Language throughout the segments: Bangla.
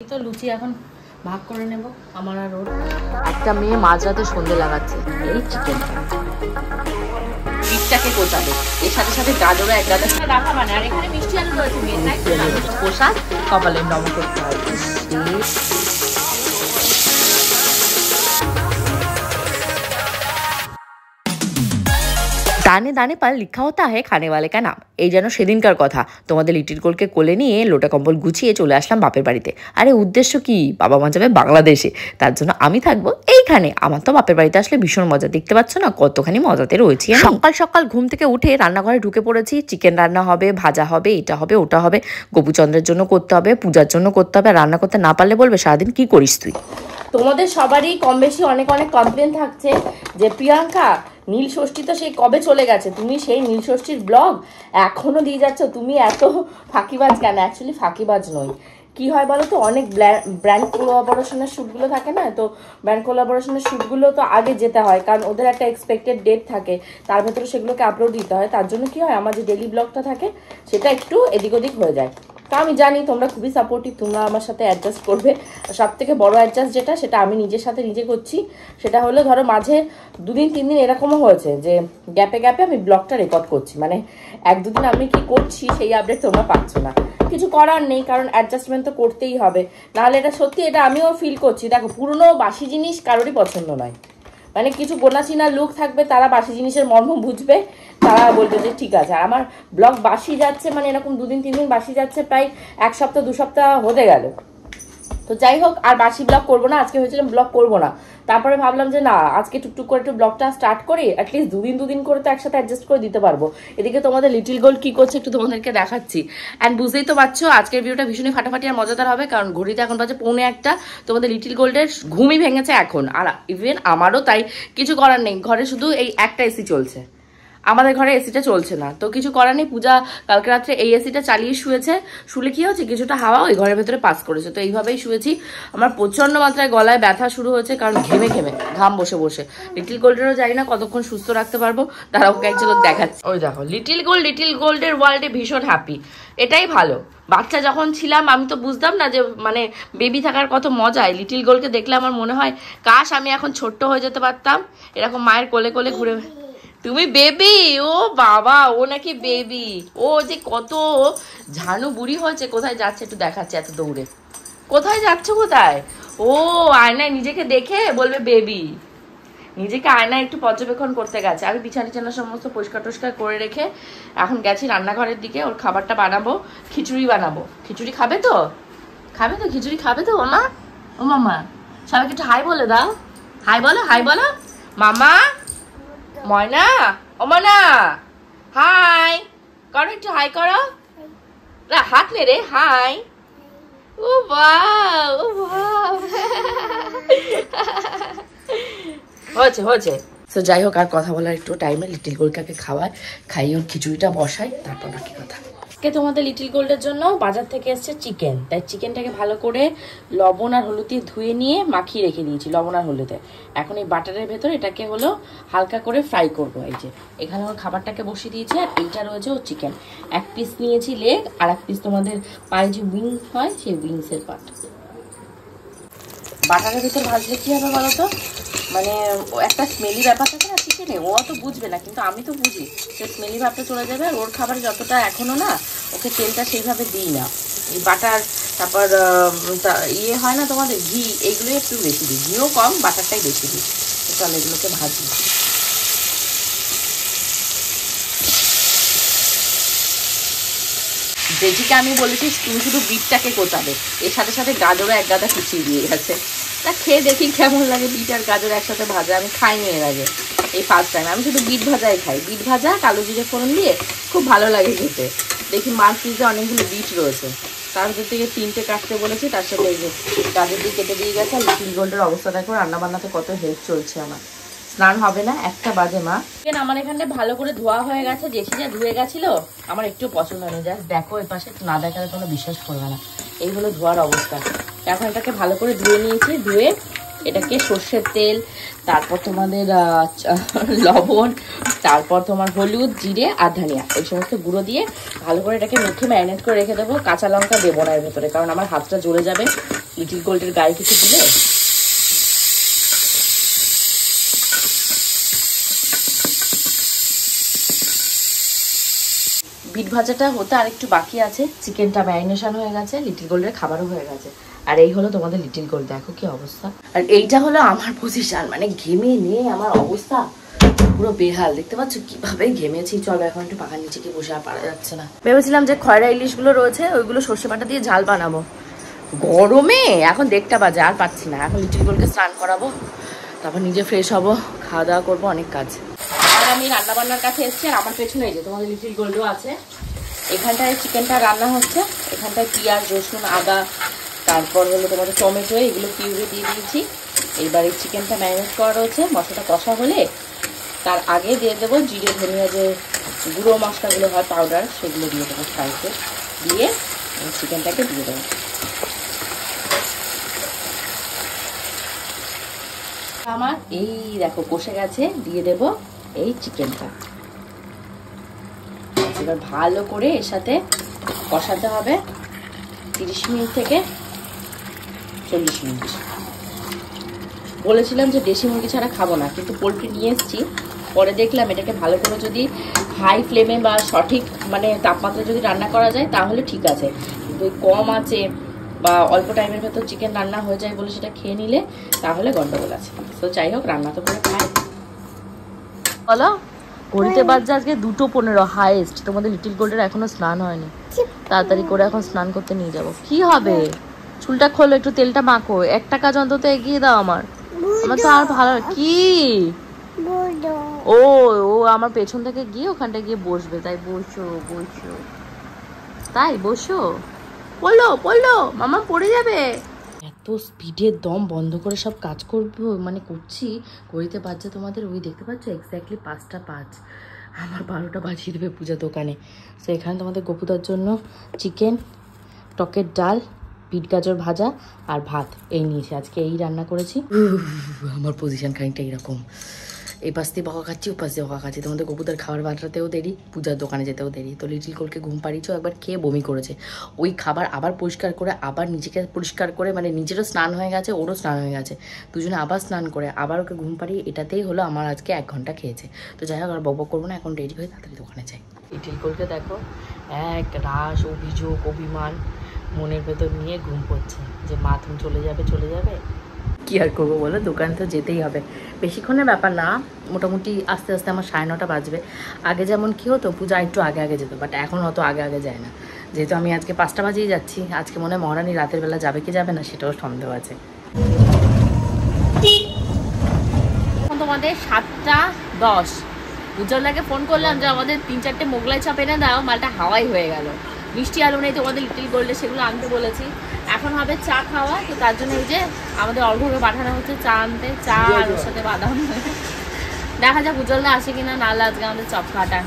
তো লুচি এখন ভাগ করে নেব আমার আর ওর। একটা মেয়ে মাঝরাতে সন্ধে লাগাচ্ছে এই চিকেন পিঠটাকে কোচাবে, এর সাথে সাথে গাজরও এক গাদা রাখা মানে, আর এখানে মিষ্টি আলু রয়েছে মেয়ে পোশাক কপালে নম করতে হয়। दाने दाने पर लिखा होता है खाने वाले का नाम। এই যেন সেদিনকার কথা, তোমাদের লিটিল গোলকে কোলে নিয়ে লোটা কম্বল গুছিয়ে চলে আসলাম বাপের বাড়িতে। আরে উদ্দেশ্য কি, বাবা মা যাবে বাংলাদেশে, তার জন্য আমি থাকবো এইখানে। আমার তো বাপের বাড়িতে আসলে ভীষণ মজা, দেখতে পাচ্ছ না কতখানি মজাতে রয়েছি। সকাল সকাল ঘুম থেকে উঠে রান্নাঘরে ঢুকে পড়েছি। চিকেন রান্না হবে, ভাজা হবে, এটা হবে ওটা হবে, গোপুচন্দ্রের জন্য করতে হবে, পূজার জন্য করতে হবে। রান্না করতে না পারলে বলবে সারাদিন কি করিস তুই। তোমাদের সবারই কম বেশি অনেক অনেক কমপ্লেন থাকছে যে প্রিয়াঙ্কা নীল ষষ্ঠী তো সেই কবে চলে গেছে, তুমি সেই নীল ষষ্ঠীর ব্লগ এখনো দিয়ে যাচ্ছ, তুমি এত ফাঁকিবাজ কেন? অ্যাকচুয়ালি ফাঁকিবাজ নই, কি হয় বলো তো, অনেক ব্র্যান্ড কোলাবোরেশনের শ্যুটগুলো থাকে না, তো ব্র্যান্ড কোলাবোরেশনের শ্যুটগুলো তো আগে যেতে হয়, কারণ ওদের একটা এক্সপেক্টেড ডেট থাকে, তার ভেতরে সেগুলোকে আপলোড দিতে হয়। তার জন্য কি হয়, আমার যে ডেলি ব্লগটা থাকে সেটা একটু এদিক ওদিক হয়ে যায়। তা আমি জানি তোমরা খুবই সাপোর্টিভ, তোমরা আমার সাথে অ্যাডজাস্ট করবে। সব থেকে বড় অ্যাডজাস্ট যেটা, সেটা আমি নিজের সাথে নিজে করছি। সেটা হলো ধরো মাঝে 2 দিন 3 দিন এরকমও হয়েছে যে গ্যাপে গ্যাপে আমি ব্লগটা রেকর্ড করছি, মানে 1-2 দিন আমি কি করছি সেই আপডেট তোমরা পাচ্ছ না। কিছু করার নেই, কারণ অ্যাডজাস্টমেন্ট তো করতেই হবে, নাহলে এটা সত্যি, এটা আমিও ফিল করছি। দেখো পুরনো বাসি জিনিস কারোরই পছন্দ নয়, মানে কিছু গোনাচিনা লুক থাকবে, তারা বাসি জিনিসের মর্ম বুঝবে, তারা বলবে যে ঠিক আছে। আর আমার ব্লগ বাসি যাচ্ছে, মানে এরকম 2 দিন 3 দিন বাসি যাচ্ছে, প্রায় 1 সপ্তাহ 2 সপ্তাহ হতে গেল। তো যাই হোক, আর বাসি ব্লগ করবো না। আজকে হয়েছিলাম ব্লগ করবো না, তারপরে ভাবলাম যে না, আজকে টুকটুক করে একটু ব্লগটা স্টার্ট করি, অ্যাটলিস্ট 2 দিন করে তো একসাথে অ্যাডজাস্ট করে দিতে পারবো। এদিকে তোমাদের লিটিল গোল্ড কি করছে একটু তোমাদেরকে দেখাচ্ছি। অ্যান্ড বুঝতেই তো পারছো আজকের ভিডিওটা ভীষণই ফাটাফাটি আর মজাদার হবে, কারণ ঘড়িতে এখন বাজে 1:45। তোমাদের লিটিল গোল্ডের ঘুমই ভেঙেছে এখন, আর ইভেন আমারও তাই। কিছু করার নেই, ঘরে শুধু এই একটা এসি চলছে, আমাদের ঘরে এসিটা চলছে না, তো কিছু করার নেই। পূজা কালকে রাত্রে এই এসিটা চালিয়ে শুয়েছে, শুলে কি হচ্ছে কিছুটা হাওয়া ওই ঘরের ভেতরে পাস করেছে, তো এইভাবেই শুয়েছি। আমার প্রচন্ড মাত্রায় গলায় ব্যথা শুরু হয়েছে, কারণ ঘেমে ঘেমে ঘাম বসে বসে। লিটিল গোল্ডেরও জানি না কতক্ষণ সুস্থ রাখতে পারবো, তারা ওকে এক ঝলক দেখাচ্ছে। ওই দেখো লিটিল গোল্ডের ওয়ার্ল্ডে ভীষণ হ্যাপি, এটাই ভালো। বাচ্চা যখন ছিলাম আমি তো বুঝতাম না যে মানে বেবি থাকার কত মজায়। লিটিল গোল্ডকে দেখলে আমার মনে হয় কাশ আমি এখন ছোট্ট হয়ে যেতে পারতাম, এরকম মায়ের কোলে কোলে ঘুরে। তুমি বেবি? ও বাবা, ও নাকি বেবি, ও যে কত ঝানু বুড়ি হয়েছে। কোথায় যাচ্ছে একটু দেখাচ্ছে, এত দৌড়ে কোথায় যাচ্ছে, কোথায়? ও আয়নায় নিজেকে দেখে বলবে বেবি, নিজেকে আয়নায় একটু পর্যবেক্ষণ করতে গেছে। আমি বিছানা সমস্ত পরিষ্কার টরিষ্কার করে রেখে এখন গেছি রান্নাঘরের দিকে, ওর খাবারটা বানাবো, খিচুড়ি বানাবো। খিচুড়ি খাবে তো? খাবে তো খিচুড়ি, খাবে তো মামা? ও মামা, সবাইকে একটু হাই বলে দাও, হাই বলো, হাই বলো মামা। ময়না, ও ময়না, হাই করো, একটু হাই করো, হাত নে রে, হাই। ও বাহ, ও বাহ, হয়েছে হয়েছে। তো যাই হোক, আর কথা বলার একটু টাইমে লিটিল গোল্ডকে খাইয়ে ওর খিচুড়িটা বসাই, তারপর বাকি কথা। তোমাদের লিটিল গোল্ডের জন্য বাজার থেকে এসছে চিকেন, তাই চিকেনটাকে ভালো করে লবণ আর হলুদ দিয়ে ধুয়ে নিয়ে মাখিয়ে রেখে দিয়েছি লবণ আর হলুদে। এখন এই বাটারের ভেতর এটাকে হলো হালকা করে ফ্রাই করবো। এই যে এখানে ওর খাবারটাকে বসিয়ে দিয়েছি, আর এইটা রয়েছে ওর চিকেন। 1 পিস নিয়েছি লেগ, আর 1 পিস তোমাদের পায়ে যে উইংস হয় সেই উইংসের পার্ট। বাটারের ভেতর ভাজলে কি হবে বলো তো, মানে একটা স্মেলি ব্যাপার থাকে না চিকেনে, ও তো বুঝবে না, কিন্তু আমি তো বুঝি, সে স্মেলি ভাবটা চলে যাবে। আর ওর খাবারে যতটা এখনো না, ওকে তেলটা সেইভাবে দিই না। এই বাটার, তারপর ইয়ে হয় না তোমাদের ঘি, এইগুলোই একটু বেশি দিই, ঘিও কম, বাটারটাই বেশি দিই। চলো এগুলোকে ভাজি। যেটিকে আমি বলেছি তুমি শুধু বিটটাকে কোচাবে, এর সাথে সাথে গাজরও এক গাদা কুচিয়ে দিয়ে গেছে। তা খেয়ে দেখি কেমন লাগে, বিট আর গাজর একসাথে ভাজা। আমি খাইনি এর আগে, এই ফার্স্ট টাইম। আমি শুধু বিট ভাজাই খাই, বিট ভাজা কালো জিরে ফোড়ন দিয়ে খুব ভালো লাগে খেতে। দেখি মার ফ্রিজে অনেকগুলো বিট রয়েছে, তার ভিতর থেকে 3টে কাটতে বলেছি, তার সাথে এই যে গাজর দিয়ে কেটে দিয়ে গেছে। আর লিটিল গোল্ডের অবস্থা দেখো, রান্নাবান্নাতে কত হেল্প চলছে আমার। স্নান হবে না, 1টা বাজে মা। আমার এখানে ভালো করে ধোয়া হয়ে গেছে, জেঠিটা ধুয়ে গেছিল, আমার একটু পছন্দ হয়নি। জাস্ট দেখো এর পাশে না দেখালে কোনো বিশ্বাস করবে না, এই হলো ধোয়ার অবস্থা। এখন এটাকে ভালো করে ধুয়ে নিয়েছি, ধুয়ে এটাকে সর্ষের তেল, তারপর তোমাদের লবণ, তারপর তোমার হলুদ, জিরে আর ধনিয়া, এই সমস্ত গুঁড়ো দিয়ে ভালো করে এটাকে মেখে ম্যারিনেট করে রেখে দেবো। কাঁচা লঙ্কা দেবো না এর ভেতরে, কারণ আমার হাতটা জ্বলে যাবে, লিটিল গোল্ডের গায়ে কিছু দিলে বিট ভাজাটা হতে আর একটু বাকি আছে। চিকেনটা ম্যারিনেশন হয়ে গেছে, লিটিল গোল্ডের খাবারও হয়ে গেছে। আর এই হলো তোমাদের লিটিল গোল্ড, দেখো কি অবস্থা। আর এইটা হলো আমার পজিশন, মানে ঘেমে নিয়ে আমার অবস্থা পুরো বেহাল। দেখতে পাচ্ছ কিভাবে ঘেমেছি। চলো এখন একটু পাখার নিচে গিয়ে বসে আর পারা যাচ্ছে না। ভেবেছিলাম যে খয়রা ইলিশগুলো রয়েছে ওইগুলো সর্ষে বাটা দিয়ে ঝাল বানাবো, গরমে এখন 1টা বাজে আর পাচ্ছি না। এখন লিটিল গোল্ডকে স্নান করাবো, তারপর নিজে ফ্রেশ হবো, খাওয়া দাওয়া করবো, অনেক কাজ। আর আমি রান্না বান্নার কাছে এসেছি, আর আমার পেছনে এই যে তোমাদের লিটিল গোল্ডও আছে। এখানটায় চিকেনটা রান্না হচ্ছে, এখানটায় পেঁয়াজ রসুন আদা তারপর হলো তোমাদের টমেটো এগুলো পিউরে দিয়ে দিয়েছি। এইবার এই চিকেনটা ম্যারিনেট করা রয়েছে, মশলাটা কষা হলে তার আগে দিয়ে দেবো জিরে ধনিয়া যে গুঁড়ো মশলাগুলো হয় পাউডার, সেগুলো দিয়ে দেবো ফ্রাইতে, দিয়ে চিকেনটাকে দিয়ে দেবো। আমার এই দেখো কষে গেছে, দিয়ে দেব এই চিকেনটা। এবার ভালো করে এর সাথে কষাতে হবে 30 মিনিট থেকে 40 মিনিট। বলেছিলাম যে দেশি মুরগি ছাড়া খাবো না, কিন্তু পোলট্রি নিয়ে এসেছি। পরে দেখলাম এটাকে ভালো করে যদি হাই ফ্লেমে বা সঠিক মানে তাপমাত্রা যদি রান্না করা যায় তাহলে ঠিক আছে, কিন্তু কম আছে বা অল্প টাইমের ভেতর চিকেন রান্না হয়ে যায় বলে সেটা খেয়ে নিলে তাহলে গন্ডগোল আছে। তো যাই হোক, রান্না তো করে খাই। বলো ঘড়িতে বাজছে আজকে 2:15 হাইয়েস্ট। তোমাদের লিটিল গোল্ডের এখনো স্নান হয়নি, তাড়াতাড়ি করে এখন স্নান করতে নিয়ে যাবো। কি হবে, চুলটা খোলো, একটু তেলটা মাখো, একটা কাজ অন্তত এগিয়ে দাও আমার তো আর ভালো। কি ও ও আমার পেছন থেকে গিয়ে ওখানটা গিয়ে বসবে, তাই বসো বসো, তাই বসো। পড়লো মামা পড়ে যাবে। এত স্পিডের দম বন্ধ করে সব কাজ করবো মানে করছি। ঘড়িতে বাজছে তোমাদের ওই দেখতে পাচ্ছ এক্স্যাক্টলি 5টা 5। আমার 12টা বাজিয়ে দেবে পূজা দোকানে। তো এখানে তোমাদের গোপুদার জন্য চিকেন, টকের ডাল, বিট গাজর ভাজা আর ভাত এই নিয়েছি আজকে, এই রান্না করেছি। আমার পজিশন খানিকটা এরকম, এই পাশ দিয়ে বকা খাচ্ছি, ও পাশ দিয়ে বকা খাচ্ছি। তোমাদের গোপুদার খাবার বাটাতেও দেরি, পূজার দোকানে যেতেও দেরি। তো লিটিল গোল্ডকে ঘুম পাড়িয়েছো, একবার খেয়ে বমি করেছে। ওই খাবার আবার পরিষ্কার করে, আবার নিজেকে পরিষ্কার করে, মানে নিজেরও স্নান হয়ে গেছে, ওরও স্নান হয়ে গেছে, দুজনে আবার স্নান করে আবার ওকে ঘুম পাড়িয়ে, এটাতেই হলো আমার আজকে 1 ঘন্টা খেয়েছে। তো যাই হোক আর বক করবো না, এখন রেডি হয়ে তাড়াতাড়ি দোকানে যাই। লিটিল গোল্ডকে দেখো এক রাস অভিযোগ অভিমান মনের ভেতর নিয়ে ঘুম পড়ছে যে মা তুমি চলে যাবে। কি আর করবো বলো, দোকানে তো যেতেই হবে। বেশিক্ষণের ব্যাপার না, মোটামুটি আস্তে আস্তে আমার 9:30 বাজবে। আগে যেমন কি হতো, পূজা একটু আগে আগে যেত, বাট এখন অত আগে আগে যায় না। যেহেতু আমি আজকে 5টা বাজেই যাচ্ছি, আজকে মনে হয় মহারানী রাতের বেলা যাবে কি যাবে না সেটাও সন্দেহ আছে। তোমাদের 7:10। উজ্জ্বলাকে ফোন করলাম যে আমাদের 3-4টে মোগলাই চপ এনে দাও, মালটা হাওয়াই হয়ে গেল। মিষ্টি আলু নেই তোমাদের লিটিল গোল্ডে, সেগুলো আনতে বলেছি। এখন হবে চা খাওয়া, তো তার জন্য এই যে আমাদের অর্ঘকে পাঠানো হচ্ছে চা আনতে, চা আর ওর সাথে বাদাম। দেখা যাক উজ্জ্বলদা আসে কিনা, নাহলে আজকে আমাদের চপ খাওয়াটা।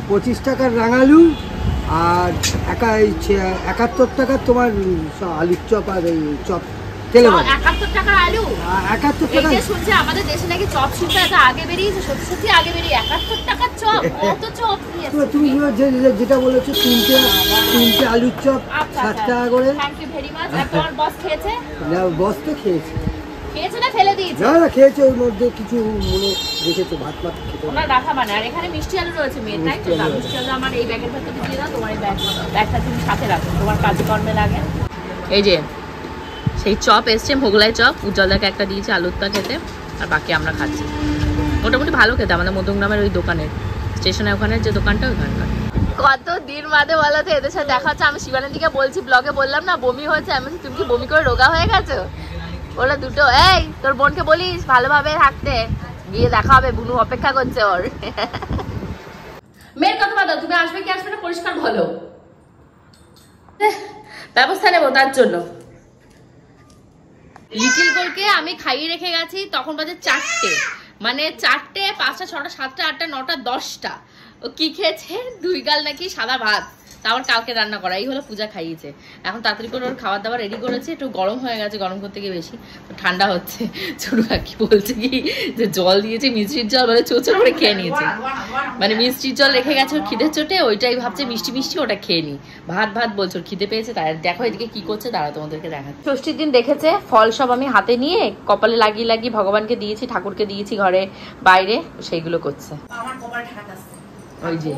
25 টাকার রাঙালু আর 71 টাকার তোমার আলুর চপ আর এই চপ তেলে ভাজা। 71 টাকার আলু, 71 টাকা। এই শুনছি আমাদের দেশে নাকি চপ শিল্প এত আগে বেরিয়েছে, সত্যি সত্যি আগে বেরিয়ে 71 টাকার চপ। কত চপ তুমি যেটা বলেছো, 3টে আলুর চপ 7 টাকা করে। Thank you very much. আর তোমার বস খেয়েছে? না, বস তো খেয়েছে। খেয়েছে না ফেলে দিয়েছে? না খেয়েছে, ওর মধ্যে কিছু মনে দেখেছো ভাত খেতে ওনার রাখা মানে। আর এখানে মিষ্টি আলু রয়েছে মেয়ের, তাই তো? মিষ্টি আলু আমার এই ব্যাগের ভেতরে দিয়ে দাও, তোমার এই ব্যাগটা তুমি সাথে রাখো, তোমার কাজকর্মে লাগে। এই যে সেই চপ এসছে, মোগলাই চপ। উজ্জ্বলদাকে একটা দিয়েছে আলুরটা খেতে, আর বাকি আমরা খাচ্ছি। মোটামুটি ভালো খেতে, আমাদের মধ্যমগ্রামের ওই দোকানের, স্টেশনের ওখানের যে দোকানটা, ওইখানকার। কত দিন বাদে বলো তো এদের সাথে দেখা হচ্ছে। আমি শিবানন্দীকে বলছি, ব্লগে বললাম না বমি হয়েছে, আমি তুমি কি বমি করে রোগা হয়ে গেছো? ওরা দুটো, এই তোর বোনকে বলিস ভালোভাবে থাকতে, গিয়ে দেখা হবে, বুনু অপেক্ষা করছে ওর। মেয়ের কথা বাদ, তুমি আসবে কি আসবে না পরিষ্কার বলো, ব্যবস্থা নেবো তার জন্য। লিটিল গোলকে আমি খাইয়ে রেখে গেছি, তখন বাজে 4টে, মানে 4টে 5টা 6টা 7টা 8টা 9টা 10টা। ও কি খেয়েছে? 2 গাল নাকি সাদা ভাত, তারপর কালকে রান্না করা, এই হলো পূজা খাইয়েছে। এখন তাড়াতাড়ি করে ওর খাবার দাবার রেডি করেছি, একটু গরম হয়ে গেছে, গরম করতে গিয়ে বেশি ঠান্ডা হচ্ছে। ছোট কাকি বলছে কি যে জল দিয়েছে মিষ্টির জল, মানে চোচর করে খেয়ে নিয়েছে, মানে মিষ্টির জল রেখে গেছে ওর খিদের চোটে, ওইটাই ভাবছে মিষ্টি মিষ্টি ওটা খেয়ে নি। ভাত ভাত বলছো খিদে পেয়েছে, তাই দেখো এদিকে কি করছে, দাঁড়া তোমাদেরকে দেখাচ্ছি। ষষ্ঠীর দিন দেখেছে ফল সব আমি হাতে নিয়ে কপালে লাগিয়ে লাগিয়ে ভগবানকে দিয়েছি, ঠাকুরকে দিয়েছি ঘরে বাইরে, সেইগুলো করছে। ওই যে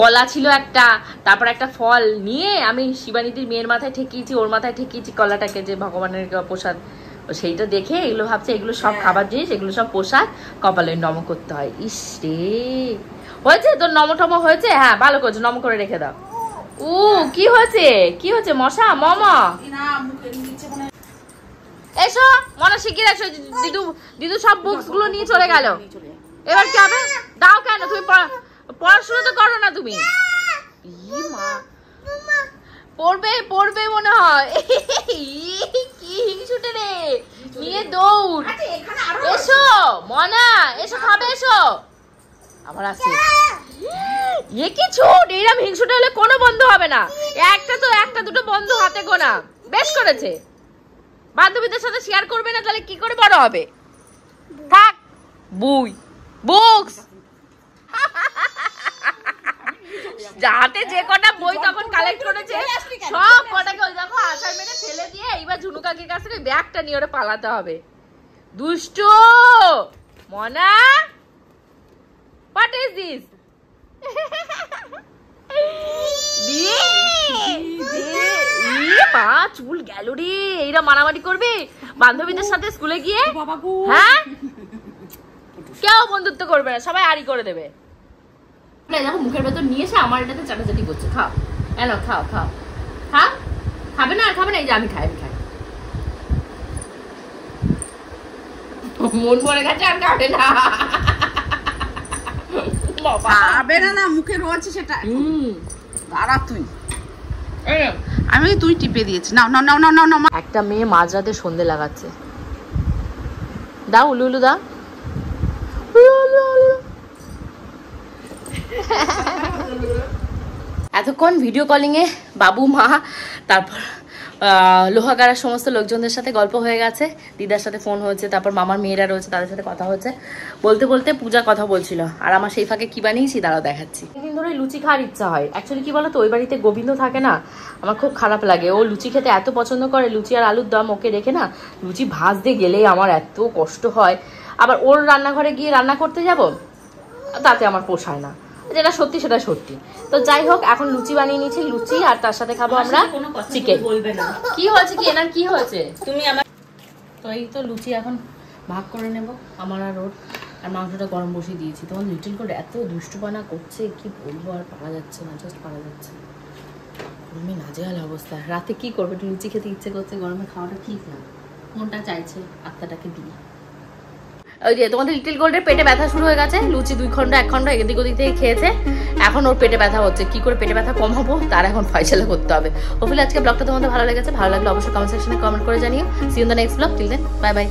কলা ছিল একটা, তারপর একটা ফল নিয়ে আমি শিবানীদির মেয়ের মাথায় ঠেকিয়েছি, ওর মাথায় ঠেকিয়েছি কলাটাকে, যে ভগবানের প্রসাদ, সেইটা দেখে এগুলো ভাবছে এগুলো সব খাবার জিনিস, এগুলো সব প্রসাদ, কপালে নম করতে হয়। ইস রে, হয়েছে তোর নম টম হয়েছে? হ্যাঁ ভালো করছো, নম করে রেখে দাও। ও কি হয়েছে, কি হয়েছে মশা মামা? এসো মনে শিখিয়ে এসো, দিদু দিদু সব বুকস গুলো নিয়ে চলে গেল, এবার কি হবে? দাও কেন, তুমি পড়াশোনা তো করো না তুমি? পড়বে পড়বে মনে হয়। কি হিংসুটে রে, নিয়ে দৌড়। এসো মনা, এসো খাবে, এসো। আবার আসছে, এ কি ছোট, এরম হিংসুটে হলে কোনো বন্ধু হবে না। একটা দুটো বন্ধু হাতে গোনা, বেশ করেছে। বান্ধবীদের সাথে শেয়ার করবে না, তাহলে কি করে বড় হবে? থাক বুই বুকস, যাতে যে কটা বই তখন কালেক্ট করেছে সব কটাকে ওই দেখো আশার মেরে ফেলে দিয়ে এইবার ঝুনু কাকির কাছ থেকে ব্যাগটা নিয়ে ওরা পালাতে হবে। দুষ্টু মনা, হোয়াট ইজ দিস? মা চুল গেল রে, এইরা মারামারি করবে বান্ধবীদের সাথে স্কুলে গিয়ে? হ্যাঁ, কেউ বন্ধুত্ব করবে না, সবাই আড়ি করে দেবে। দেখো মুখের ভেতর নিয়ে এসে আমার এটাতে চাটাচাটি করছে। খাও এলো, খাও খাও খাও, খাবে না আর খাবে না, এই যে আমি খাই, আমি খাই। মন পড়ে গেছে আর খাবে না, খাবে না, না মুখে রয়েছে সেটা। দাঁড়া তুই, আমি তুই টিপে দিয়েছি। নাও নাও নাও নাও নাও। একটা মেয়ে মাঝরাতে সন্ধে লাগাচ্ছে, দাও উলু উলু দাও। এতক্ষণ ভিডিও কলিং এ বাবু মা তারপর লোহাগাড়ার সমস্ত লোকজনদের সাথে গল্প হয়ে গেছে, দিদার সাথে ফোন হয়েছে, তারপর মামার মেয়েরা রয়েছে তাদের সাথে কথা হচ্ছে, বলতে বলতে পূজা কথা বলছিল। আর আমার সেই ফাঁকে কি বানিয়েছি দাঁড়াও দেখাচ্ছি। একদিন ধরে লুচি খাওয়ার ইচ্ছা হয়। অ্যাকচুয়ালি কি বলতো, ওই বাড়িতে গোবিন্দ থাকে না, আমার খুব খারাপ লাগে। ও লুচি খেতে এত পছন্দ করে, লুচি আর আলুর দম, ওকে রেখে না লুচি ভাজতে গেলে আমার এত কষ্ট হয়। আবার ওর রান্নাঘরে গিয়ে রান্না করতে যাব, তাতে আমার পোষায় না, যেটা সত্যি সেটা সত্যি। তো যাই হোক, এখন লুচি বানিয়ে নিয়েছি, লুচি আর তার সাথে খাবো আমরা চিকেন। কি হয়েছে, কি এনার কি হয়েছে? তুমি আমার তো এই তো লুচি এখন ভাগ করে নেব আমার আর ওর, আর মাংসটা গরম বসিয়ে দিয়েছি। তোমার লিটল করে এত দুষ্টুপানা করছে, কি বলবো, আর পারা যাচ্ছে না, জাস্ট পারা যাচ্ছে না, গরমে নাজেহাল অবস্থা। রাতে কি করবো, একটু লুচি খেতে ইচ্ছে করছে, গরমে খাওয়াটা ঠিক না, মনটা চাইছে আত্মাটাকে দিই। ওই যে তোমাদের লিটল গোল্ডের পেটে ব্যথা শুরু হয়ে গেছে, লুচি 2 খন্ড 1 খন্ড এদিক ওদিক থেকে খেয়েছে, এখন ওর পেটে ব্যথা হচ্ছে। কি করে পেটে ব্যথা কমাবো তার এখন ফয়সালা করতে হবে। হোপফুলি আজকে ব্লগটা তোমাদের ভালো লেগেছে, ভালো লাগলে অবশ্যই কমেন্ট সেকশনে কমেন্ট করে জানিও। See you in the next blog, till then bye by.